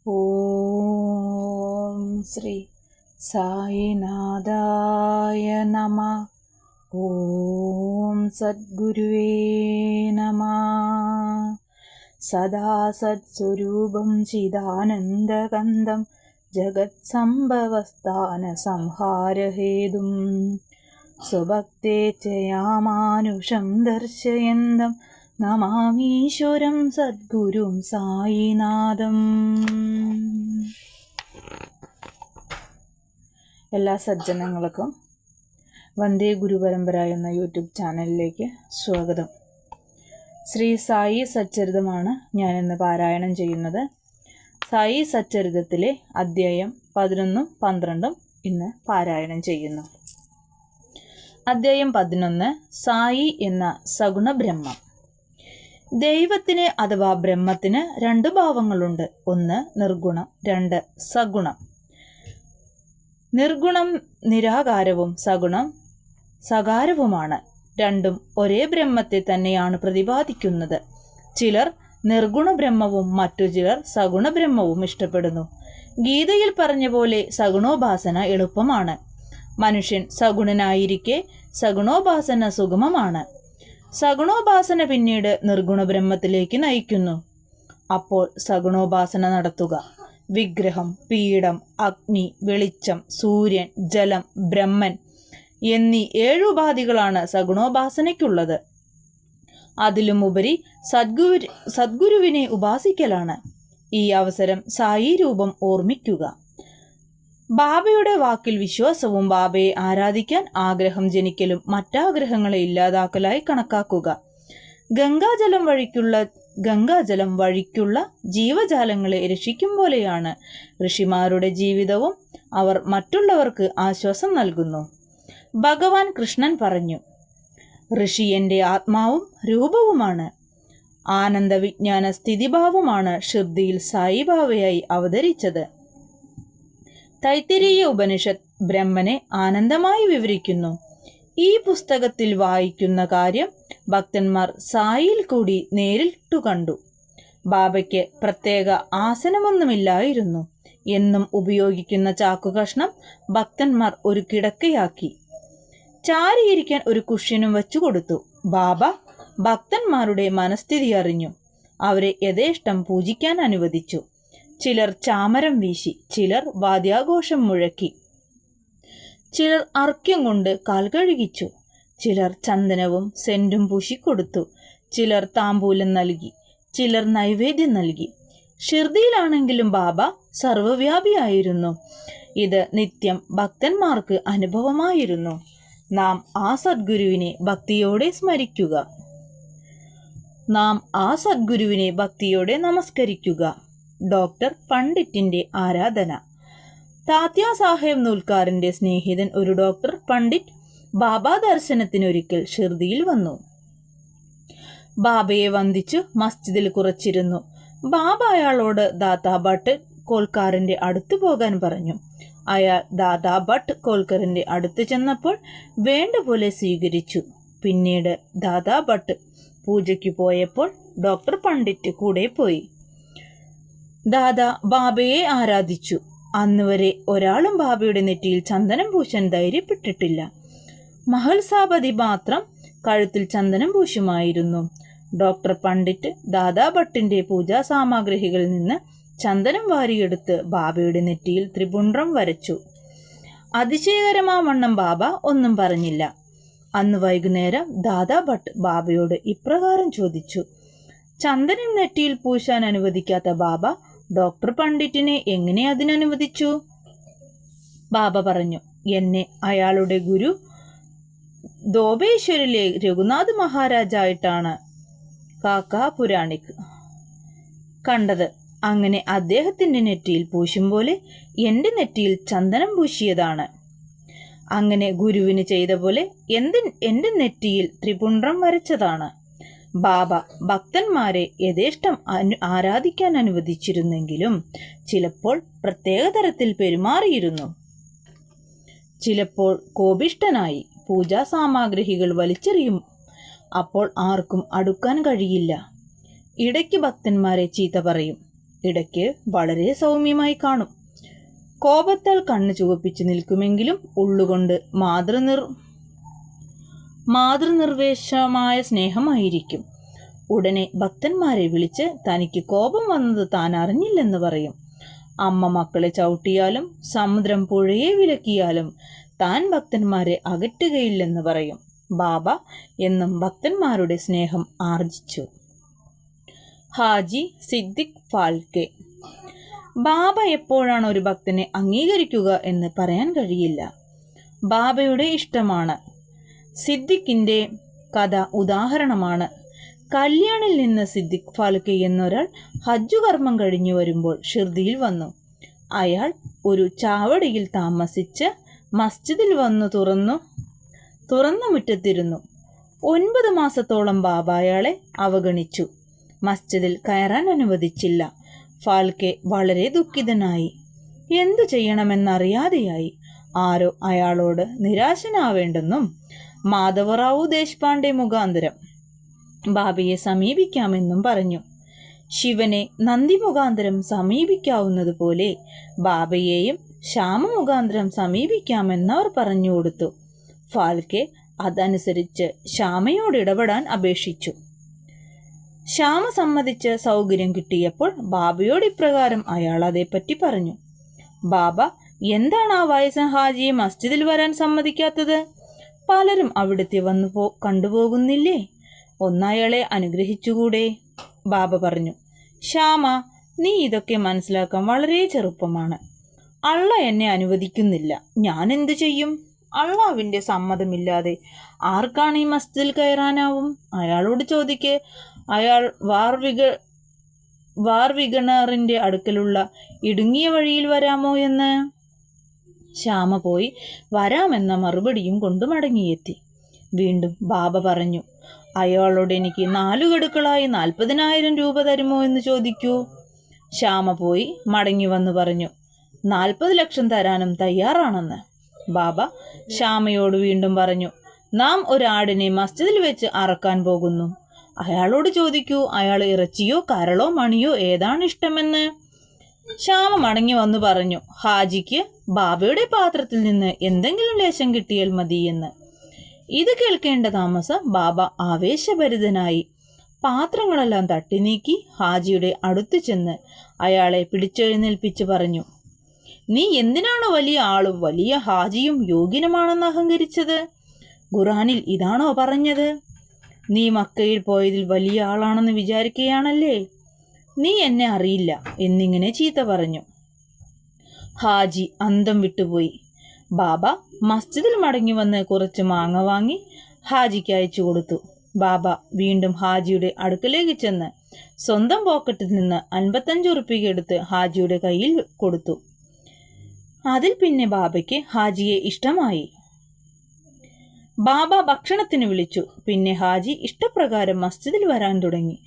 ഓം ശ്രീ സായിനാഥായ നമ. ഓം സദ്ഗുരുവേ നമ. സദാ സത്സ്വരൂപം ചിദാനന്ദകന്ദം ജഗത്സംഭവസ്ഥാന സംഹാരഹേതും സ്വഭക്തേ ചയാമാനുഷം ദർശയന്തം നമാമീശ്വരം സദ്ഗുരും സായിനാഥം. എല്ലാ സജ്ജനങ്ങൾക്കും വന്ദേ ഗുരുപരമ്പര എന്ന യൂട്യൂബ് ചാനലിലേക്ക് സ്വാഗതം. ശ്രീ സായി സച്ചരിതമാണ് ഞാനിന്ന് പാരായണം ചെയ്യുന്നത്. സായി സച്ചരിതത്തിലെ അധ്യായം 11, 12 ഇന്ന് പാരായണം ചെയ്യുന്നു. അധ്യായം 11 സായി എന്ന സഗുണ ബ്രഹ്മം. ദൈവത്തിന് അഥവാ ബ്രഹ്മത്തിന് 2 ഭാവങ്ങളുണ്ട്. 1 നിർഗുണം, 2 സഗുണം. നിർഗുണം നിരാകാരവും സഗുണം സകാരവുമാണ്. രണ്ടും ഒരേ ബ്രഹ്മത്തെ തന്നെയാണ് പ്രതിപാദിക്കുന്നത്. ചിലർ നിർഗുണ ബ്രഹ്മവും മറ്റു ചിലർ സഗുണ ബ്രഹ്മവും ഇഷ്ടപ്പെടുന്നു. ഗീതയിൽ പറഞ്ഞ പോലെ സഗുണോപാസന എളുപ്പമാണ്. മനുഷ്യൻ സഗുണനായിരിക്കെ സഗുണോപാസന സുഗമമാണ്. സഗുണോപാസന പിന്നീട് നിർഗുണ ബ്രഹ്മത്തിലേക്ക് നയിക്കുന്നു. അപ്പോൾ സഗുണോപാസന നടത്തുക. വിഗ്രഹം, പീഠം, അഗ്നി, വെളിച്ചം, സൂര്യൻ, ജലം, ബ്രഹ്മൻ എന്നീ 7 ഉപാധികളാണ് സഗുണോപാസനയ്ക്കുള്ളത്. അതിലുമുപരി സദ്ഗുരുവിനെ ഉപാസിക്കലാണ്. ഈ അവസരം സായി രൂപം ഓർമ്മിക്കുക. ബാബയുടെ വാക്കിൽ വിശ്വാസവും ബാബയെ ആരാധിക്കാൻ ആഗ്രഹം ജനിക്കലും മറ്റാഗ്രഹങ്ങളെ ഇല്ലാതാക്കലായി കണക്കാക്കുക. ഗംഗാജലം വഴിക്കുള്ള ജീവജാലങ്ങളെ രക്ഷിക്കും പോലെയാണ് ഋഷിമാരുടെ ജീവിതവും. അവർ മറ്റുള്ളവർക്ക് ആശ്വാസം നൽകുന്നു. ഭഗവാൻ കൃഷ്ണൻ പറഞ്ഞു, ഋഷി എൻ്റെ ആത്മാവും രൂപവുമാണ്. ആനന്ദ വിജ്ഞാന സ്ഥിതിഭാവമാണ് ഷിർദിയിൽ സായിബാബയായി അവതരിച്ചത്. തൈത്തിരീയ ഉപനിഷത്ത് ബ്രഹ്മനെ ആനന്ദമായി വിവരിക്കുന്നു. ഈ പുസ്തകത്തിൽ വായിക്കുന്ന കാര്യം ഭക്തന്മാർ സായിയിൽ കൂടി നേരിട്ടു കണ്ടു. ബാബയ്ക്ക് പ്രത്യേക ആസനമൊന്നുമില്ലായിരുന്നു. എന്നും ഉപയോഗിക്കുന്ന ചാക്കുകഷ്ണം ഭക്തന്മാർ ഒരു കിടക്കയാക്കി. ചാരിയിരിക്കാൻ ഒരു കുഷ്യനും വെച്ചുകൊടുത്തു. ബാബ ഭക്തന്മാരുടെ മനസ്ഥിതി അറിഞ്ഞു. അവരെ യഥേഷ്ടം പൂജിക്കാൻ അനുവദിച്ചു. ചിലർ ചാമരം വീശി, ചിലർ വാദ്യാഘോഷം മുഴക്കി, ചിലർ അർഘ്യം കൊണ്ട് കാൽ കഴുകിച്ചു, ചിലർ ചന്ദനവും സെന്റും പൂശിക്കൊടുത്തു, ചിലർ താമ്പൂലം നൽകി, ചിലർ നൈവേദ്യം നൽകി. ഷിർദിയിലാണെങ്കിലും ബാബ സർവവ്യാപിയായിരുന്നു. ഇത് നിത്യം ഭക്തന്മാർക്ക് അനുഭവമായിരുന്നു. നാം ആ സദ്ഗുരുവിനെ ഭക്തിയോടെ സ്മരിക്കുക. നാം ആ സദ്ഗുരുവിനെ ഭക്തിയോടെ നമസ്കരിക്കുക. ഡോക്ടർ പണ്ഡിറ്റിന്റെ ആരാധന. താത്യാ സാഹേബ് നൂൽക്കാറിന്റെ സ്നേഹിതൻ ഒരു ഡോക്ടർ പണ്ഡിറ്റ് ബാബാ ദർശനത്തിനൊരിക്കൽ ഷിർദിയിൽ വന്നു. ബാബയെ വന്ദിച്ചു മസ്ജിദിൽ കുറച്ചിരുന്നു. ബാബ അയാളോട് ദാദാ ഭട്ട് കോൽക്കാറിന്റെ അടുത്ത് പോകാൻ പറഞ്ഞു. അയാൾ ദാദാ ഭട്ട് കോൽക്കറിന്റെ അടുത്ത് ചെന്നപ്പോൾ വേണ്ട പോലെ സ്വീകരിച്ചു. പിന്നീട് ദാദാ ഭട്ട് പൂജയ്ക്ക് പോയപ്പോൾ ഡോക്ടർ പണ്ഡിറ്റ് കൂടെ പോയി. ദാദാ ബാബയെ ആരാധിച്ചു. അന്നുവരെ ഒരാളും ബാബയുടെ നെറ്റിയിൽ ചന്ദനം പൂശാൻ ധൈര്യപ്പെട്ടിട്ടില്ല. മഹൽസാപതി മാത്രം കഴുത്തിൽ ചന്ദനം പൂശുമായിരുന്നു. ഡോക്ടർ പണ്ഡിറ്റ് ദാദാ ഭട്ടിന്റെ പൂജാ സാമഗ്രികളിൽ നിന്ന് ചന്ദനം വാരിയെടുത്ത് ബാബയുടെ നെറ്റിയിൽ ത്രിപുണ്ഡ്രം വരച്ചു. അതിശയകരമാവണ്ണം ബാബ ഒന്നും പറഞ്ഞില്ല. അന്ന് വൈകുന്നേരം ദാദാ ഭട്ട് ബാബയോട് ഇപ്രകാരം ചോദിച്ചു, ചന്ദനം നെറ്റിയിൽ പൂശാൻ അനുവദിക്കാത്ത ബാബ ഡോക്ടർ പണ്ഡിറ്റിനെ എങ്ങനെ അതിനനുവദിച്ചു? ബാബ പറഞ്ഞു, എന്നെ അയാളുടെ ഗുരു ദോബേശ്വരിലെ രഘുനാഥ് മഹാരാജായിട്ടാണ് കാക്കാ പുരാണിക് കണ്ടത്. അങ്ങനെ അദ്ദേഹത്തിന്റെ നെറ്റിയിൽ പൂശും പോലെ എന്റെ നെറ്റിയിൽ ചന്ദനം പൂശിയതാണ്. അങ്ങനെ ഗുരുവിന് ചെയ്ത പോലെ എന്റെ നെറ്റിയിൽ ത്രിപുണ്ഡ്രം വരച്ചതാണ്. ബാബ ഭക്തന്മാരെ യഥേഷ്ടം ആരാധിക്കാൻ അനുവദിച്ചിരുന്നെങ്കിലും ചിലപ്പോൾ പ്രത്യേക തരത്തിൽ പെരുമാറിയിരുന്നു. ചിലപ്പോൾ കോപിഷ്ഠനായി പൂജാ സാമഗ്രികൾ വലിച്ചെറിയും. അപ്പോൾ ആർക്കും അടുക്കാൻ കഴിയില്ല. ഇടയ്ക്ക് ഭക്തന്മാരെ ചീത്ത പറയും. ഇടയ്ക്ക് വളരെ സൗമ്യമായി കാണും. കോപത്താൽ കണ്ണ് ചുവപ്പിച്ചു നിൽക്കുമെങ്കിലും ഉള്ളുകൊണ്ട് മാതൃനിർവേശമായ സ്നേഹമായിരിക്കും. ഉടനെ ഭക്തന്മാരെ വിളിച്ച് തനിക്ക് കോപം വന്നത് താൻ അറിഞ്ഞില്ലെന്ന് പറയും. അമ്മ മക്കളെ ചവിട്ടിയാലും സമുദ്രം പുഴയെ വിലക്കിയാലും താൻ ഭക്തന്മാരെ അകറ്റുകയില്ലെന്ന് പറയും. ബാബ എന്നും ഭക്തന്മാരുടെ സ്നേഹം ആർജിച്ചു. ഹാജി സിദ്ദിഖ് ഫാൽക്കെ. ബാബ എപ്പോഴാണ് ഒരു ഭക്തനെ അംഗീകരിക്കുക എന്ന് പറയാൻ കഴിയില്ല. ബാബയുടെ ഇഷ്ടമാണ്. സിദ്ദിഖിന്റെ കഥ ഉദാഹരണമാണ്. കല്യാണിൽ നിന്ന് സിദ്ദിഖ് ഫാൽക്കെ എന്നൊരാൾ ഹജ്ജു കർമ്മം കഴിഞ്ഞു വരുമ്പോൾ ഷിർദിയിൽ വന്നു. അയാൾ ഒരു ചാവടിയിൽ താമസിച്ച് മസ്ജിദിൽ വന്നു തുറന്ന മുറ്റത്തിരുന്നു. 9 മാസത്തോളം ബാബ അയാളെ അവഗണിച്ചു. മസ്ജിദിൽ കയറാൻ അനുവദിച്ചില്ല. ഫാൽക്കെ വളരെ ദുഃഖിതനായി. എന്തു ചെയ്യണമെന്നറിയാതെയായി. ആരോ അയാളോട് നിരാശനാവേണ്ടെന്നും മാധവറാവു ദേശ്പാണ്ഡെ മുഖാന്തരം ബാബയെ സമീപിക്കാമെന്നും പറഞ്ഞു. ശിവനെ നന്ദി മുഖാന്തരം സമീപിക്കാവുന്നതുപോലെ ബാബയെയും ശ്യാമ മുഖാന്തരം സമീപിക്കാമെന്നവർ പറഞ്ഞു കൊടുത്തു. ഫാൽക്കെ അതനുസരിച്ച് ശ്യാമയോട് ഇടപെടാൻ അപേക്ഷിച്ചു. ശ്യാമ സമ്മതിച്ച് സൗകര്യം കിട്ടിയപ്പോൾ ബാബയോട് ഇപ്രകാരം അയാൾ അതേപ്പറ്റി പറഞ്ഞു. ബാബ, എന്താണ് ആ വയസ്സൻ ഹാജിയെ മസ്ജിദിൽ വരാൻ സമ്മതിക്കാത്തത്? പലരും അവിടുത്തെ വന്നു കണ്ടുപോകുന്നില്ലേ? ഒന്നയാളെ അനുഗ്രഹിച്ചുകൂടെ? ബാബ പറഞ്ഞു. ശ്യാമ, നീ ഇതൊക്കെ മനസ്സിലാക്കാൻ വളരെ ചെറുപ്പമാണ്. അള്ള എന്നെ അനുവദിക്കുന്നില്ല. ഞാൻ എന്തു ചെയ്യും? അള്ളാവിൻ്റെ സമ്മതമില്ലാതെ ആർക്കാണ് ഈ മസ്ജിദിൽ കയറാനാവും? അയാളോട് ചോദിക്ക്. അയാൾ വാർവിഗണറിന്റെ അടുക്കലുള്ള ഇടുങ്ങിയ വഴിയിൽ വരാമോ എന്ന്. ശ്യാമ പോയി വരാമെന്ന മറുപടിയും കൊണ്ട് മടങ്ങിയെത്തി. വീണ്ടും ബാബ പറഞ്ഞു, അയാളോട് എനിക്ക് 4 ഗഡുക്കളായി 40,000 രൂപ തരുമോ എന്ന് ചോദിക്കൂ. ശ്യാമ പോയി മടങ്ങി വന്നു പറഞ്ഞു, 40 ലക്ഷം തരാനും തയ്യാറാണെന്ന്. ബാബ ശ്യാമയോട് വീണ്ടും പറഞ്ഞു, നാം ഒരാടിനെ മസ്ജിദിൽ വെച്ച് അറക്കാൻ പോകുന്നു. അയാളോട് ചോദിക്കൂ, അയാൾ ഇറച്ചിയോ കരളോ മണിയോ ഏതാണ് ഇഷ്ടമെന്ന്. ശ്യാമ മടങ്ങി വന്നു പറഞ്ഞു, ഹാജിക്ക് ബാബയുടെ പാത്രത്തിൽ നിന്ന് എന്തെങ്കിലും ലേശം കിട്ടിയാൽ മതിയെന്ന്. ഇത് കേൾക്കേണ്ട താമസം ബാബ ആവേശഭരിതനായി പാത്രങ്ങളെല്ലാം തട്ടി നീക്കി ഹാജിയുടെ അടുത്തു ചെന്ന് അയാളെ പിടിച്ചെഴുന്നേൽപ്പിച്ച് പറഞ്ഞു, നീ എന്തിനാണ് വലിയ ആളും വലിയ ഹാജിയും യോഗ്യനുമാണെന്ന് അഹങ്കരിച്ചത്? ഖുർആനിൽ ഇതാണോ പറഞ്ഞത്? നീ മക്കയിൽ പോയതിൽ വലിയ ആളാണെന്ന് വിചാരിക്കുകയാണല്ലേ? നീ എന്നെ അറിയില്ല എന്നിങ്ങനെ ചീത്ത പറഞ്ഞു. ഹാജി അന്തം വിട്ടുപോയി. ബാബ മസ്ജിദിൽ മടങ്ങി വന്ന് കുറച്ച് മാങ്ങ വാങ്ങി ഹാജിക്ക് അയച്ചു കൊടുത്തു. ബാബ വീണ്ടും ഹാജിയുടെ അടുക്കലേക്ക് ചെന്ന് സ്വന്തം പോക്കറ്റിൽ നിന്ന് 55 ഉറുപ്പിക എടുത്ത് ഹാജിയുടെ കയ്യിൽ കൊടുത്തു. അതിൽ പിന്നെ ബാബയ്ക്ക് ഹാജിയെ ഇഷ്ടമായി. ബാബ ഭക്ഷണത്തിന് വിളിച്ചു. പിന്നെ ഹാജി ഇഷ്ടപ്രകാരം മസ്ജിദിൽ വരാൻ തുടങ്ങി.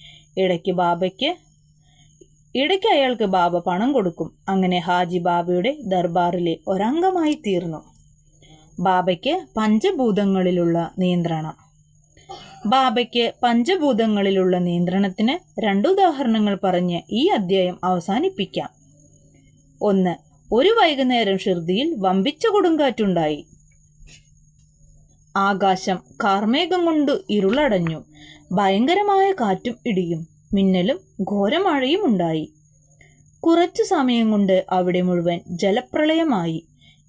ഇടയ്ക്ക് അയാൾക്ക് ബാബ പണം കൊടുക്കും. അങ്ങനെ ഹാജി ബാബയുടെ ദർബാറിലെ ഒരംഗമായി തീർന്നു. ബാബയ്ക്ക് പഞ്ചഭൂതങ്ങളിലുള്ള നിയന്ത്രണം. ബാബയ്ക്ക് പഞ്ചഭൂതങ്ങളിലുള്ള നിയന്ത്രണത്തിന് 2 ഉദാഹരണങ്ങൾ പറഞ്ഞ് ഈ അധ്യായം അവസാനിപ്പിക്കാം. 1. ഒരു വൈകുന്നേരം ഷിർദിയിൽ വമ്പിച്ച കൊടുങ്കാറ്റുണ്ടായി. ആകാശം കാർമേഘം കൊണ്ട് ഇരുളടഞ്ഞു. ഭയങ്കരമായ കാറ്റും ഇടിയും മിന്നലും ഘോരമഴയും ഉണ്ടായി. കുറച്ചു സമയം കൊണ്ട് അവിടെ മുഴുവൻ ജലപ്രളയമായി.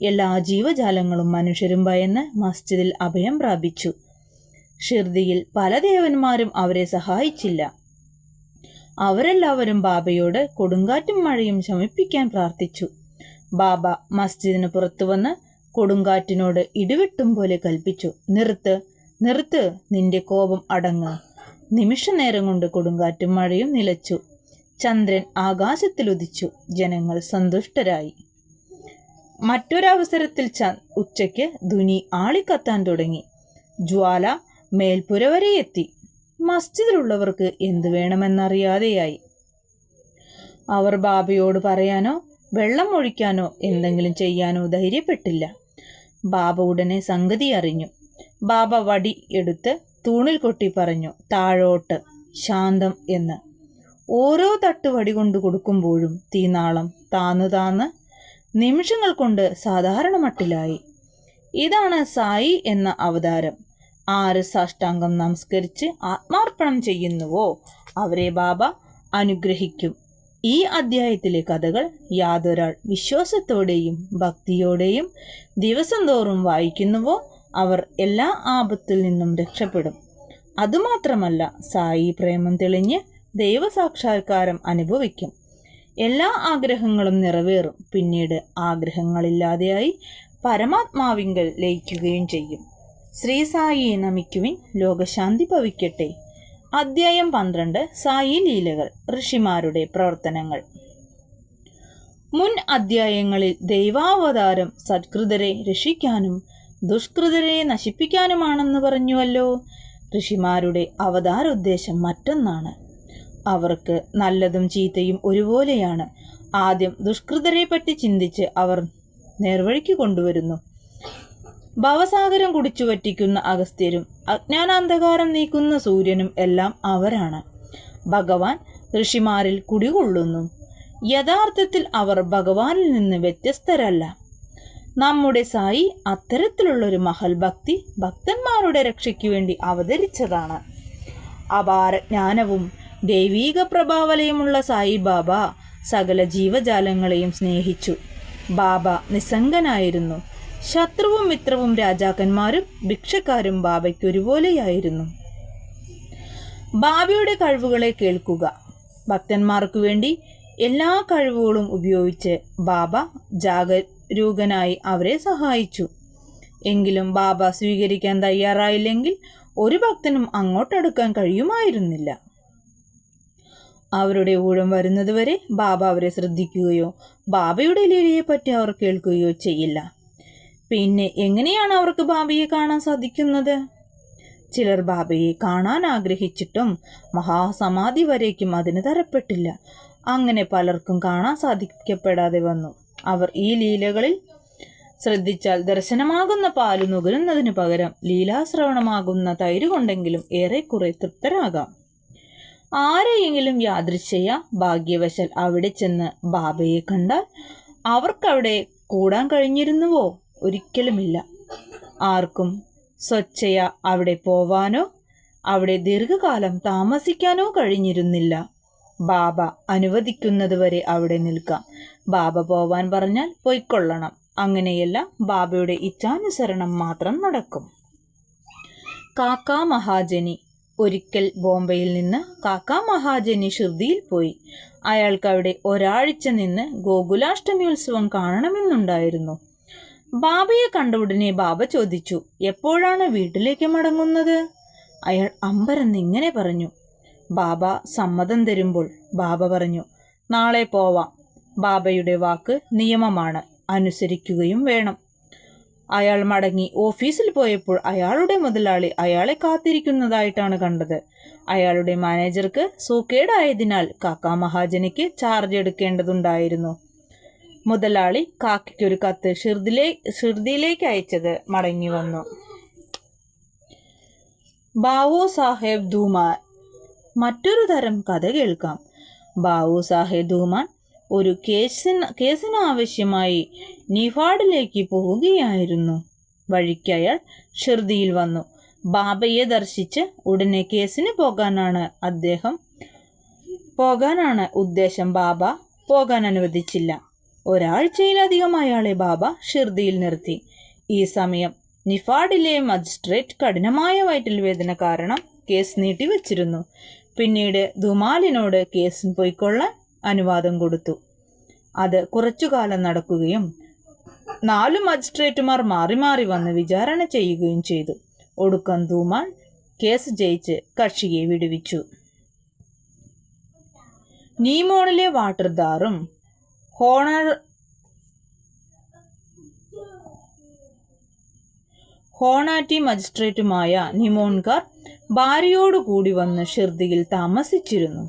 എല്ലാ ജീവജാലങ്ങളും മനുഷ്യരും ഭയന്ന് മസ്ജിദിൽ അഭയം പ്രാപിച്ചു. ഷിർദിയിൽ പല ദേവന്മാരും അവരെ സഹായിച്ചില്ല. അവരെല്ലാവരും ബാബയോട് കൊടുങ്കാറ്റും മഴയും ശമിപ്പിക്കാൻ പ്രാർത്ഥിച്ചു. ബാബ മസ്ജിദിന് പുറത്തു വന്ന് കൊടുങ്കാറ്റിനോട് ഇടിവെട്ടും പോലെ കൽപ്പിച്ചു, നിർത്ത്, നിന്റെ കോപം അടങ്ങ്. നിമിഷ നേരം കൊണ്ട് കൊടുങ്കാറ്റും മഴയും നിലച്ചു. ചന്ദ്രൻ ആകാശത്തിലുദിച്ചു. ജനങ്ങൾ സന്തുഷ്ടരായി. മറ്റൊരവസരത്തിൽ ഉച്ചയ്ക്ക് ധുനി ആളിക്കത്താൻ തുടങ്ങി. ജ്വാല മേൽപ്പുര വരെ എത്തി. മസ്ജിദിലുള്ളവർക്ക് എന്തു വേണമെന്നറിയാതെയായി. അവർ ബാബയോട് പറയാനോ വെള്ളം ഒഴിക്കാനോ എന്തെങ്കിലും ചെയ്യാനോ ധൈര്യപ്പെട്ടില്ല. ബാബ ഉടനെ സംഗതി അറിഞ്ഞു. ബാബ വടി എടുത്ത് തൂണിൽ കൊട്ടി പറഞ്ഞു, താഴോട്ട്, ശാന്തം എന്ന്. ഓരോ തട്ട് വടി കൊണ്ട് കൊടുക്കുമ്പോഴും തീനാളം താന്ന് നിമിഷങ്ങൾ കൊണ്ട് സാധാരണ മട്ടിലായി. ഇതാണ് സായി എന്ന അവതാരം. ആര് സാഷ്ടാംഗം നമസ്കരിച്ച് ആത്മാർപ്പണം ചെയ്യുന്നുവോ അവരെ ബാബ അനുഗ്രഹിക്കും. ഈ അധ്യായത്തിലെ കഥകൾ യാതൊരാൾ വിശ്വാസത്തോടെയും ഭക്തിയോടെയും ദിവസം തോറും വായിക്കുന്നുവോ അവർ എല്ലാ ആപത്തിൽ നിന്നും രക്ഷപ്പെടും. അതുമാത്രമല്ല, സായി പ്രേമം തെളിഞ്ഞ് ദൈവസാക്ഷാത്കാരം അനുഭവിക്കും. എല്ലാ ആഗ്രഹങ്ങളും നിറവേറും. പിന്നീട് ആഗ്രഹങ്ങളില്ലാതെയായി പരമാത്മാവിങ്കൽ ലയിക്കുകയും ചെയ്യും. ശ്രീ സായിയെ നമിക്കുവിൻ, ലോകശാന്തി ഭവിക്കട്ടെ. അധ്യായം 12 സായി ലീലകൾ, ഋഷിമാരുടെ പ്രവർത്തനങ്ങൾ. മുൻ അധ്യായങ്ങളിൽ ദൈവാവതാരം സത്കൃതരെ രക്ഷിക്കാനും ദുഷ്കൃതരെ നശിപ്പിക്കാനുമാണെന്ന് പറഞ്ഞുവല്ലോ. ഋഷിമാരുടെ അവതാരോദ്ദേശം മറ്റൊന്നാണ്. അവർക്ക് നല്ലതും ചീത്തയും ഒരുപോലെയാണ്. ആദ്യം ദുഷ്കൃതരെ പറ്റി ചിന്തിച്ച് അവർ നേർവഴിക്ക് കൊണ്ടുവരുന്നു. ഭവസാഗരം കുടിച്ചു വറ്റിക്കുന്ന അഗസ്ത്യരും അജ്ഞാനാന്ധകാരം നീക്കുന്ന സൂര്യനും എല്ലാം അവരാണ്. ഭഗവാൻ ഋഷിമാരിൽ കുടികൊള്ളുന്നു. യഥാർത്ഥത്തിൽ അവർ ഭഗവാനിൽ നിന്ന് വ്യത്യസ്തരല്ല. നമ്മുടെ സായി അത്തരത്തിലുള്ളൊരു മഹൽ ഭക്തി ഭക്തന്മാരുടെ രക്ഷയ്ക്ക് വേണ്ടി അവതരിച്ചതാണ്. അപാര ജ്ഞാനവും ദൈവീക പ്രഭാവലയമുള്ള സായി ബാബ സകല ജീവജാലങ്ങളെയും സ്നേഹിച്ചു. ബാബ നിസ്സംഗനായിരുന്നു. ശത്രുവും മിത്രവും രാജാക്കന്മാരും ഭിക്ഷക്കാരും ബാബയ്ക്ക് ഒരുപോലെയായിരുന്നു. ബാബയുടെ കഴിവുകളെ കേൾക്കുക. ഭക്തന്മാർക്കു വേണ്ടി എല്ലാ കഴിവുകളും ഉപയോഗിച്ച് ബാബ ജാഗരൂകനായി അവരെ സഹായിച്ചു. എങ്കിലും ബാബ സ്വീകരിക്കാൻ തയ്യാറായില്ലെങ്കിൽ ഒരു ഭക്തനും അങ്ങോട്ടടുക്കാൻ കഴിയുമായിരുന്നില്ല. അവരുടെ ഊഴം വരുന്നതുവരെ ബാബ അവരെ ശ്രദ്ധിക്കുകയോ ബാബയുടെ ലീലയെപ്പറ്റി അവർ കേൾക്കുകയോ ചെയ്യില്ല. പിന്നെ എങ്ങനെയാണ് അവർക്ക് ബാബയെ കാണാൻ സാധിക്കുന്നത്? ചിലർ ബാബയെ കാണാൻ ആഗ്രഹിച്ചിട്ടും മഹാസമാധി വരേക്കും അതിന് തരപ്പെട്ടില്ല. അങ്ങനെ പലർക്കും കാണാൻ സാധിക്കപ്പെടാതെ വന്നു. അവർ ഈ ലീലകളിൽ ശ്രദ്ധിച്ചാൽ ദർശനമാകുന്ന പാല് നുകരുന്നതിന് പകരം ലീലാശ്രവണമാകുന്ന തൈര് കൊണ്ടെങ്കിലും ഏറെക്കുറെ തൃപ്തരാകാം. ആരെയെങ്കിലും യാദൃശ്ചയ ഭാഗ്യവശാൽ അവിടെ ചെന്ന് ബാബയെ കണ്ടാൽ അവർക്കവിടെ കൂടാൻ കഴിഞ്ഞിരുന്നുവോ? ഒരിക്കലുമില്ല. ആർക്കും സ്വച്ഛയ അവിടെ പോവാനോ അവിടെ ദീർഘകാലം താമസിക്കാനോ കഴിഞ്ഞിരുന്നില്ല. ബാബ അനുവദിക്കുന്നതുവരെ അവിടെ നിൽക്കാം. ബാബ പോവാൻ പറഞ്ഞാൽ പൊയ്ക്കൊള്ളണം. അങ്ങനെയല്ല, ബാബയുടെ ഇച്ഛാനുസരണം മാത്രം നടക്കും. കാക്കാ മഹാജനി. ഒരിക്കൽ ബോംബെയിൽ നിന്ന് കാക്കാ മഹാജനി ഷിർദിയിൽ പോയി. അയാൾക്ക് അവിടെ ഒരാഴ്ച നിന്ന് ഗോകുലാഷ്ടമി ഉത്സവം കാണണമെന്നുണ്ടായിരുന്നു. ബാബയെ കണ്ട ഉടനെ ബാബ ചോദിച്ചു, എപ്പോഴാണ് വീട്ടിലേക്ക് മടങ്ങുന്നത്? അയാൾ അമ്പരന്നിങ്ങനെ പറഞ്ഞു. ബാബ സമ്മതം തരുമ്പോൾ ബാബ പറഞ്ഞു, നാളെ പോവാം. ബാബയുടെ വാക്ക് നിയമമാണ്, അനുസരിക്കുകയും വേണം. അയാൾ മടങ്ങി ഓഫീസിൽ പോയപ്പോൾ അയാളുടെ മുതലാളി അയാളെ കാത്തിരിക്കുന്നതായിട്ടാണ് കണ്ടത്. അയാളുടെ മാനേജർക്ക് സൂക്കേടായതിനാൽ കാക്കാ മഹാജനിക്ക് ചാർജ് എടുക്കേണ്ടതുണ്ടായിരുന്നു. മുതലാളി കാക്കയ്ക്കൊരു കത്ത് ഷിർദിയിലേക്ക് അയച്ചത് മടങ്ങി വന്നു. ബാവു സാഹേബ് ധൂമാൻ. മറ്റൊരു തരം കഥ കേൾക്കാം. ബാവു സാഹേബ് ധൂമാൻ ഒരു കേസിന് ആവശ്യമായി നിഫാഡിലേക്ക് പോവുകയായിരുന്നു. വഴിക്ക് അയാൾ ഷിർദിയിൽ വന്നു. ബാബയെ ദർശിച്ച് ഉടനെ കേസിന് പോകാനാണ് ഉദ്ദേശം. ബാബ പോകാൻ അനുവദിച്ചില്ല. ഒരാഴ്ചയിലധികം അയാളെ ബാബ ഷിർദിയിൽ നിർത്തി. ഈ സമയം നിഫാഡിലെ മജിസ്ട്രേറ്റ് കഠിനമായ വയറ്റിൽ വേദന കാരണം കേസ് നീട്ടിവെച്ചിരുന്നു. പിന്നീട് ധുമാലിനോട് കേസിന് പോയിക്കൊള്ളാൻ അനുവാദം കൊടുത്തു. അത് കുറച്ചുകാലം നടക്കുകയും 4 മജിസ്ട്രേറ്റുമാർ മാറി മാറി വന്ന് വിചാരണ ചെയ്യുകയും ചെയ്തു. ഒടുക്കം ധൂമാൽ കേസ് ജയിച്ച് കക്ഷിയെ വിടുവിച്ചു. നീമോണിലെ വാട്ടർദാറും ഹോണാറ്റി മജിസ്ട്രേറ്റുമായ നിമോൺകാർ ഭാര്യയോടുകൂടി വന്ന് ഷിർദിയിൽ താമസിച്ചിരുന്നു.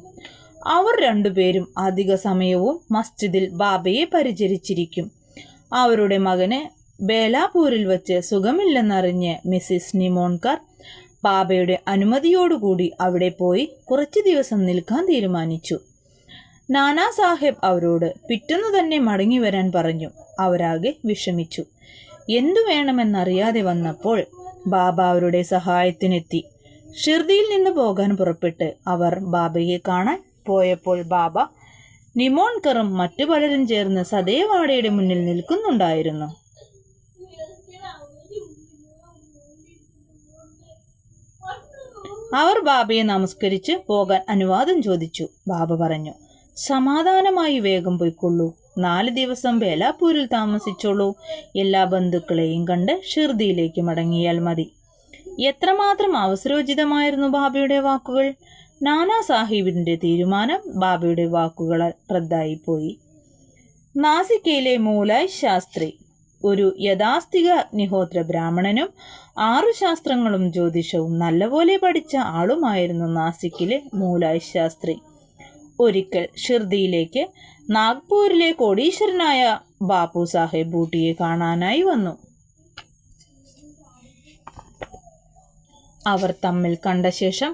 അവർ രണ്ടുപേരും അധിക സമയവും മസ്ജിദിൽ ബാബയെ പരിചരിച്ചിരിക്കും. അവരുടെ മകന് ബേലാപൂരിൽ വച്ച് സുഖമില്ലെന്നറിഞ്ഞ് മിസ്സിസ് നിമോൺകാർ ബാബയുടെ അനുമതിയോടുകൂടി അവിടെ പോയി കുറച്ചു ദിവസം നിൽക്കാൻ തീരുമാനിച്ചു. നാനാ സാഹേബ് അവരോട് പിറ്റേന്നു തന്നെ മടങ്ങി വരാൻ പറഞ്ഞു. അവരാകെ വിഷമിച്ചു. എന്തു വേണമെന്നറിയാതെ വന്നപ്പോൾ ബാബ അവരുടെ സഹായത്തിനെത്തി. ഷിർദിയിൽ നിന്ന് പോകാൻ പുറപ്പെട്ട് അവർ ബാബയെ കാണാൻ പോയപ്പോൾ ബാബ നിമോൺകറും മറ്റു പലരും ചേർന്ന് സദേവാടയുടെ മുന്നിൽ നിൽക്കുന്നുണ്ടായിരുന്നു. അവർ ബാബയെ നമസ്കരിച്ച് പോകാൻ അനുവാദം ചോദിച്ചു. ബാബ പറഞ്ഞു, സമാധാനമായി വേഗം പോയിക്കൊള്ളൂ. 4 ദിവസം ബേലാപൂരിൽ താമസിച്ചോളൂ. എല്ലാ ബന്ധുക്കളെയും കണ്ട് ഷിർദിയിലേക്ക് മടങ്ങിയാൽ മതി. എത്രമാത്രം അവസരോചിതമായിരുന്നു ബാബയുടെ വാക്കുകൾ. നാനാ സാഹിബിന്റെ തീരുമാനം ബാബയുടെ വാക്കുകളാൽ റദ്ദായിപ്പോയി. നാസിക്കയിലെ മൂലായ് ശാസ്ത്രി ഒരു യാഥാസ്ഥിക അഗ്നിഹോത്ര ബ്രാഹ്മണനും 6 ശാസ്ത്രങ്ങളും ജ്യോതിഷവും നല്ലപോലെ പഠിച്ച ആളുമായിരുന്നു നാസിക്കിലെ മൂലായ് ശാസ്ത്രി. ഒരിക്കൽ ഷിർദിയിലേക്ക് നാഗ്പൂരിലെ കോടീശ്വരനായ ബാപ്പു സാഹേബ് ബൂട്ടിയെ കാണാനായി വന്നു. അവർ തമ്മിൽ കണ്ട ശേഷം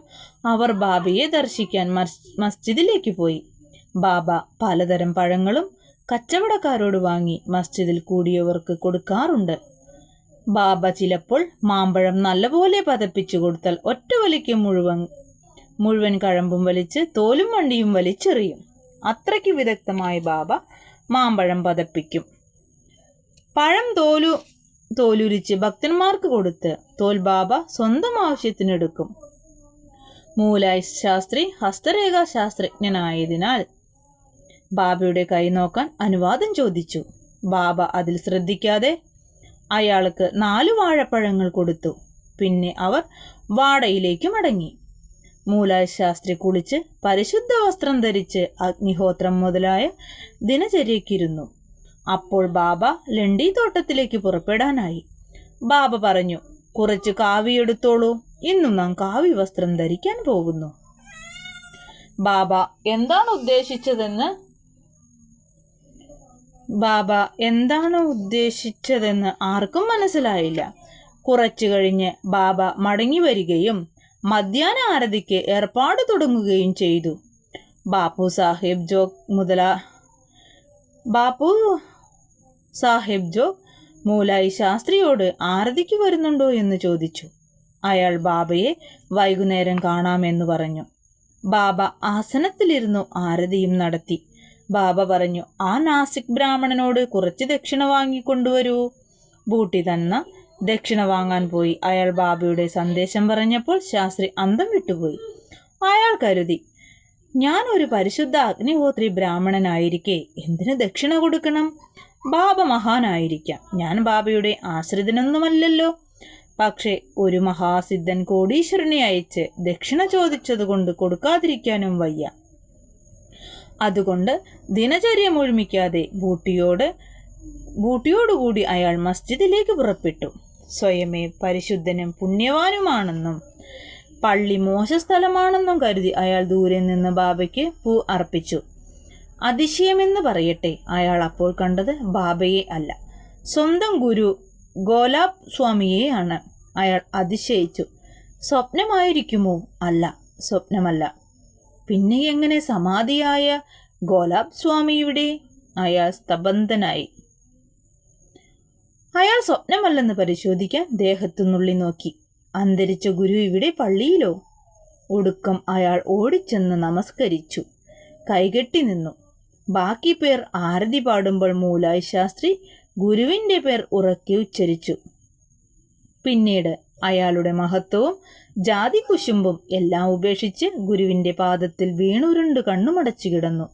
അവർ ബാബയെ ദർശിക്കാൻ മസ്ജിദിലേക്ക് പോയി. ബാബ പലതരം പഴങ്ങളും കച്ചവടക്കാരോട് വാങ്ങി മസ്ജിദിൽ കൂടിയവർക്ക് കൊടുക്കാറുണ്ട്. ബാബ ചിലപ്പോൾ മാമ്പഴം നല്ലപോലെ പതപ്പിച്ചു കൊടുത്താൽ ഒറ്റ വലിക്ക് മുഴുവൻ കഴമ്പും വലിച്ച് തോലും വണ്ടിയും വലിച്ചെറിയും. അത്രയ്ക്ക് വിദഗ്ധമായി ബാബ മാമ്പഴം പതപ്പിക്കും. പഴം തോലുരിച്ച് ഭക്തന്മാർക്ക് കൊടുത്ത് തോൽ ബാബ സ്വന്തം ആവശ്യത്തിനെടുക്കും. മൂലായ് ശാസ്ത്രി ഹസ്തരേഖാ ശാസ്ത്രജ്ഞനായതിനാൽ ബാബയുടെ കൈ നോക്കാൻ അനുവാദം ചോദിച്ചു. ബാബ അതിൽ ശ്രദ്ധിക്കാതെ അയാൾക്ക് 4 വാഴപ്പഴങ്ങൾ കൊടുത്തു. പിന്നെ അവർ വാടയിലേക്ക് മടങ്ങി. മൂലായ് ശാസ്ത്രി കുളിച്ച് പരിശുദ്ധ വസ്ത്രം ധരിച്ച് അഗ്നിഹോത്രം മുതലായ ദിനചര്യക്കിരുന്നു. അപ്പോൾ ബാബ ലണ്ടി തോട്ടത്തിലേക്ക് പുറപ്പെടാനായി. ബാബ പറഞ്ഞു, കുറച്ച് കാവി എടുത്തോളൂ. ഇന്നും നാം കാവി വസ്ത്രം ധരിക്കാൻ പോകുന്നു. ബാബ എന്താണ് ഉദ്ദേശിച്ചതെന്ന് ആർക്കും മനസ്സിലായില്ല. കുറച്ചു കഴിഞ്ഞ് ബാബ മടങ്ങി വരികയും മധ്യാഹ്ന ആരതിക്ക് ഏർപ്പാട് തുടങ്ങുകയും ചെയ്തു. ബാപ്പു സാഹേബ് ജോഗ് മൂലായി ശാസ്ത്രിയോട് ആരതിക്ക് വരുന്നുണ്ടോ എന്ന് ചോദിച്ചു. അയാൾ ബാബയെ വൈകുന്നേരം കാണാമെന്ന് പറഞ്ഞു. ബാബ ആസനത്തിലിരുന്നു ആരതിയും നടത്തി. ബാബ പറഞ്ഞു, ആ നാസിക് ബ്രാഹ്മണനോട് കുറച്ച് ദക്ഷിണ വാങ്ങിക്കൊണ്ടുവരൂ. ബൂട്ടി തന്ന ദക്ഷിണ വാങ്ങാൻ പോയി. അയാൾ ബാബയുടെ സന്ദേശം പറഞ്ഞപ്പോൾ ശാസ്ത്രി അന്തം വിട്ടുപോയി. അയാൾ കരുതി, ഞാൻ ഒരു പരിശുദ്ധ അഗ്നിഹോത്രി ബ്രാഹ്മണനായിരിക്കെ എന്തിനു ദക്ഷിണ കൊടുക്കണം? ബാബ മഹാനായിരിക്കാം, ഞാൻ ബാബയുടെ ആശ്രിതനൊന്നുമല്ലല്ലോ. പക്ഷെ ഒരു മഹാസിദ്ധൻ കോടീശ്വരനെ അയച്ച് ദക്ഷിണ ചോദിച്ചതുകൊണ്ട് കൊടുക്കാതിരിക്കാനും വയ്യ. അതുകൊണ്ട് ദിനചര്യ മുഴുമിക്കാതെ ബൂട്ടിയോടുകൂടി അയാൾ മസ്ജിദിലേക്ക് പുറപ്പെട്ടു. സ്വയമേ പരിശുദ്ധനും പുണ്യവാനുമാണെന്നും പള്ളി മോശസ്ഥലമാണെന്നും കരുതി അയാൾ ദൂരെ നിന്ന് ബാബയ്ക്ക് പൂ അർപ്പിച്ചു. അതിശയമെന്ന് പറയട്ടെ, അയാൾ അപ്പോൾ കണ്ടത് ബാബയെ അല്ല, സ്വന്തം ഗുരു ഗോലാബ് സ്വാമിയെയാണ്. അയാൾ അതിശയിച്ചു. സ്വപ്നമായിരിക്കുമോ? അല്ല, സ്വപ്നമല്ല. പിന്നെ എങ്ങനെ സമാധിയായ ഗോലാബ് സ്വാമി ഇവിടെ? അയാൾ സ്തബ്ധനായി. അയാൾ സ്വപ്നമല്ലെന്ന് പരിശോധിക്കാൻ ദേഹത്തു നുള്ളി നോക്കി. അന്തരിച്ച ഗുരു ഇവിടെ പള്ളിയിലോ? ഒടുക്കം അയാൾ ഓടിച്ചെന്ന് നമസ്കരിച്ചു, കൈകെട്ടി നിന്നു. ബാക്കി പേർ ആരതി പാടുമ്പോൾ മൂലായ് ശാസ്ത്രി ഗുരുവിന്റെ പേർ ഉറക്കെ ഉച്ചരിച്ചു. പിന്നീട് അയാളുടെ മഹത്വവും ജാതി കുശുമ്പും എല്ലാം ഉപേക്ഷിച്ച് ഗുരുവിന്റെ പാദത്തിൽ വീണുരുണ്ട് കണ്ണുമടച്ചു കിടന്നു.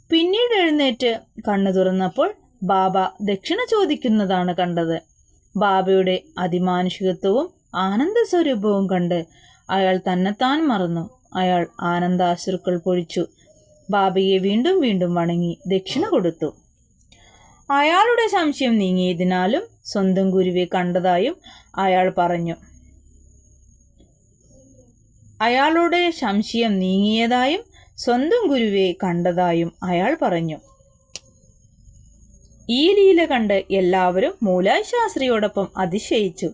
പിന്നീട് എഴുന്നേറ്റ് കണ്ണു തുറന്നപ്പോൾ ബാബ ദക്ഷിണ ചോദിക്കുന്നതാണ് കണ്ടത്. ബാബയുടെ അതിമാനുഷികത്വവും ആനന്ദസ്വരൂപവും കണ്ട് അയാൾ തന്നെത്താൻ മറന്നു. അയാൾ ആനന്ദാശ്രുക്കൾ പൊഴിച്ചു. ബാബയെ വീണ്ടും വീണ്ടും വണങ്ങി ദക്ഷിണ കൊടുത്തു. അയാളുടെ സംശയം നീങ്ങിയതിനാലും സ്വന്തം ഗുരുവെ കണ്ടതായും അയാൾ പറഞ്ഞു. ഈ ലീല കണ്ട് എല്ലാവരും മൂലായ് ശാസ്ത്രിയോടൊപ്പം അതിശയിച്ചു.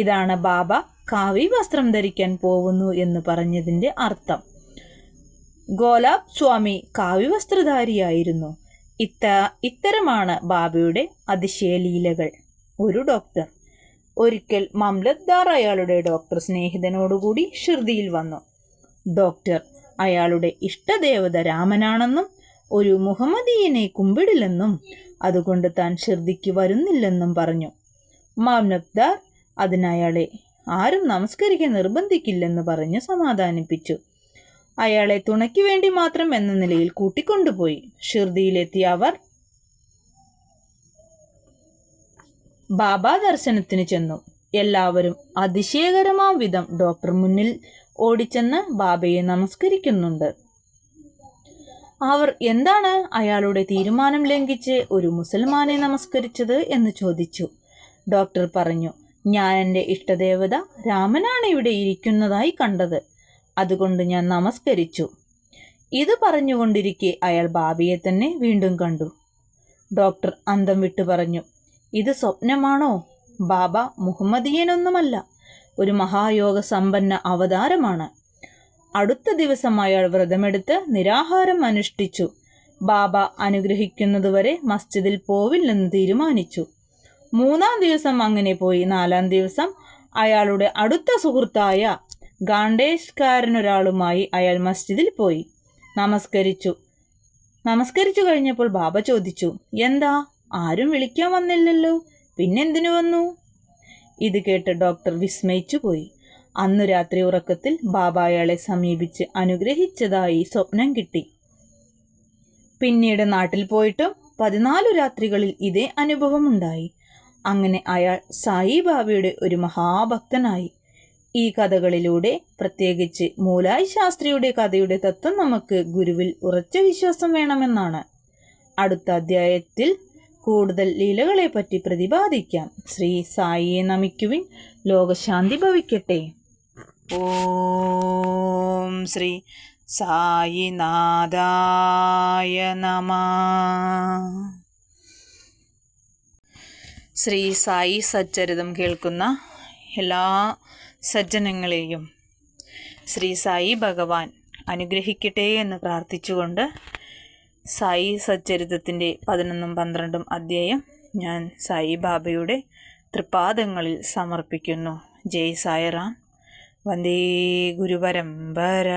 ഇതാണ് ബാബ കാവി വസ്ത്രം ധരിക്കാൻ പോവുന്നു എന്ന് പറഞ്ഞതിൻ്റെ അർത്ഥം. ഗോലാബ് സ്വാമി കാവി വസ്ത്രധാരിയായിരുന്നു. ഇത്തരമാണ് ബാബയുടെ അതിശയലീലകൾ. ഒരു ഡോക്ടർ. ഒരിക്കൽ മാംലത്ദാർ അയാളുടെ ഡോക്ടർ സ്നേഹിതനോടുകൂടി ഷിർദിയിൽ വന്നു. ഡോക്ടർ അയാളുടെ ഇഷ്ടദേവത രാമനാണെന്നും ഒരു മുഹമ്മദീയനെ കുമ്പിടില്ലെന്നും അതുകൊണ്ട് താൻ ഷിർദിക്ക് വരുന്നില്ലെന്നും പറഞ്ഞു. മാംലത്ദാർ അതിനയാളെ ആരും നമസ്കരിക്കാൻ നിർബന്ധിക്കില്ലെന്ന് പറഞ്ഞ് സമാധാനിപ്പിച്ചു. അയാളെ തുണയ്ക്ക് വേണ്ടി മാത്രം എന്ന നിലയിൽ കൂട്ടിക്കൊണ്ടുപോയി. ഷിർദിയിലെത്തിയ അവർ ബാബ ദർശനത്തിന് ചെന്നു. എല്ലാവരും അതിശയകരമാം വിധം ഡോക്ടർ മുന്നിൽ ഓടിച്ചെന്ന് ബാബയെ നമസ്കരിക്കുന്നുണ്ട്. അവർ എന്താണ് അയാളുടെ തീരുമാനം ലംഘിച്ച് ഒരു മുസൽമാനെ നമസ്കരിച്ചത് എന്ന് ചോദിച്ചു. ഡോക്ടർ പറഞ്ഞു, ഞാൻ എൻ്റെ ഇഷ്ടദേവത രാമനാണ് ഇവിടെ ഇരിക്കുന്നതായി കണ്ടത്, അതുകൊണ്ട് ഞാൻ നമസ്കരിച്ചു. ഇത് പറഞ്ഞുകൊണ്ടിരിക്കെ അയാൾ ബാബയെ തന്നെ വീണ്ടും കണ്ടു. ഡോക്ടർ അന്തം വിട്ടു പറഞ്ഞു, ഇത് സ്വപ്നമാണോ? ബാബ മുഹമ്മദീയനൊന്നുമല്ല, ഒരു മഹായോഗ സമ്പന്ന അവതാരമാണ്. അടുത്ത ദിവസം അയാൾ വ്രതമെടുത്ത് നിരാഹാരം അനുഷ്ഠിച്ചു. ബാബ അനുഗ്രഹിക്കുന്നതുവരെ മസ്ജിദിൽ പോവില്ലെന്ന് തീരുമാനിച്ചു. 3-ാം ദിവസം അങ്ങനെ പോയി. 4-ാം ദിവസം അയാളുടെ അടുത്ത സുഹൃത്തായ ഗാണ്ടേഷ്കാരനൊരാളുമായി അയാൾ മസ്ജിദിൽ പോയി. നമസ്കരിച്ചു കഴിഞ്ഞപ്പോൾ ബാബ ചോദിച്ചു, എന്താ ആരും വിളിക്കാൻ വന്നില്ലല്ലോ, പിന്നെന്തിനു വന്നു? ഇത് കേട്ട് ഡോക്ടർ വിസ്മയിച്ചു പോയി. അന്നു രാത്രി ഉറക്കത്തിൽ ബാബ അയാളെ സമീപിച്ച് അനുഗ്രഹിച്ചതായി സ്വപ്നം കിട്ടി. പിന്നീട് നാട്ടിൽ പോയിട്ടും 14 രാത്രികളിൽ ഇതേ അനുഭവമുണ്ടായി. അങ്ങനെ അയാൾ സായിബാബയുടെ ഒരു മഹാഭക്തനായി. ഈ കഥകളിലൂടെ, പ്രത്യേകിച്ച് മൂലായി ശാസ്ത്രിയുടെ കഥയുടെ തത്വം നമുക്ക് ഗുരുവിൽ ഉറച്ച വിശ്വാസം വേണമെന്നാണ്. അടുത്ത അധ്യായത്തിൽ കൂടുതൽ ലീലകളെ പറ്റി പ്രതിപാദിക്കാം. ശ്രീ സായിയെ നമിക്കുവിൻ. ലോകശാന്തി ഭവിക്കട്ടെ. ഓം ശ്രീ സായിനാഥായ നമഃ. ശ്രീ സായി സച്ചരിതം കേൾക്കുന്ന എല്ലാ സജ്ജനങ്ങളെയും ശ്രീ സായി ഭഗവാൻ അനുഗ്രഹിക്കട്ടെ എന്ന് പ്രാർത്ഥിച്ചുകൊണ്ട് സായി സച്ചരിതത്തിൻ്റെ 11ഉം 12ഉം അധ്യായം ഞാൻ സായി ബാബയുടെ തൃപാദങ്ങളിൽ സമർപ്പിക്കുന്നു. ജയ് സായിറാം. വന്ദേ ഗുരുപരമ്പര.